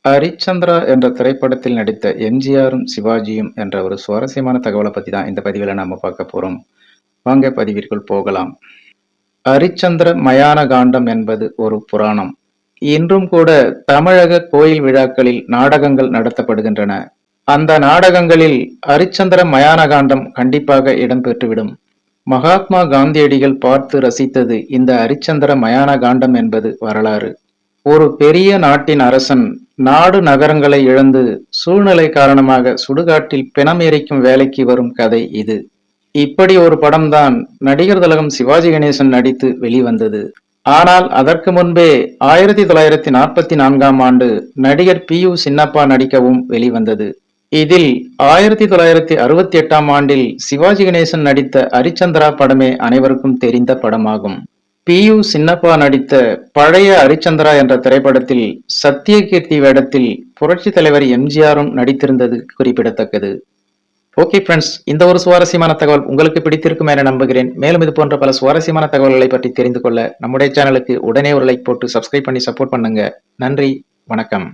ஹரிச்சந்திரா என்ற திரைப்படத்தில் நடித்த எம்ஜிஆரும், சிவாஜியும் என்ற ஒரு சுவாரஸ்யமான தகவல பத்தி தான் இந்த பதிவில நாம பார்க்க போறோம். வாங்க பதிவிற்குள் போகலாம். ஹரிச்சந்திர மயான காண்டம் என்பது ஒரு புராணம். இன்றும் கூட தமிழக கோயில் விழாக்களில் நாடகங்கள் நடத்தப்படுகின்றன. அந்த நாடகங்களில் ஹரிச்சந்திர மயான காண்டம் கண்டிப்பாக இடம்பெற்றுவிடும். மகாத்மா காந்தியடிகள் பார்த்து ரசித்தது இந்த ஹரிச்சந்திர மயான காண்டம் என்பது வரலாறு. ஒரு பெரிய நாட்டின் அரசன் நாடு நகரங்களை இழந்து சூழ்நிலை காரணமாக சுடுகாட்டில் பிணம் எரிக்கும் வேலைக்கு வரும் கதை இது. இப்படி ஒரு படம்தான் நடிகர் திலகம் சிவாஜி கணேசன் நடித்து வெளிவந்தது. ஆனால் அதற்கு முன்பே 1944ஆம் ஆண்டு நடிகர் பி.யு. சின்னப்பா நடிக்கவும் வெளிவந்தது. இதில் 1968ஆம் ஆண்டில் சிவாஜி கணேசன் நடித்த ஹரிச்சந்திரா படமே அனைவருக்கும் தெரிந்த படமாகும். பி.யு. சின்னப்பா நடித்த பழைய ஹரிச்சந்திரா என்ற திரைப்படத்தில் சத்தியகீர்த்தி வேடத்தில் புரட்சி தலைவர் எம்ஜிஆரும் நடித்திருந்தது குறிப்பிடத்தக்கது. ஓகே ஃப்ரெண்ட்ஸ், இந்த ஒரு சுவாரஸ்யமான தகவல் உங்களுக்கு பிடித்திருக்கும் என நம்புகிறேன். மேலும் இது போன்ற பல சுவாரஸ்யமான தகவல்களை பற்றி தெரிந்து கொள்ள நம்முடைய சேனலுக்கு உடனே ஒரு லைக் போட்டு சப்ஸ்கிரைப் பண்ணி சப்போர்ட் பண்ணுங்க. நன்றி, வணக்கம்.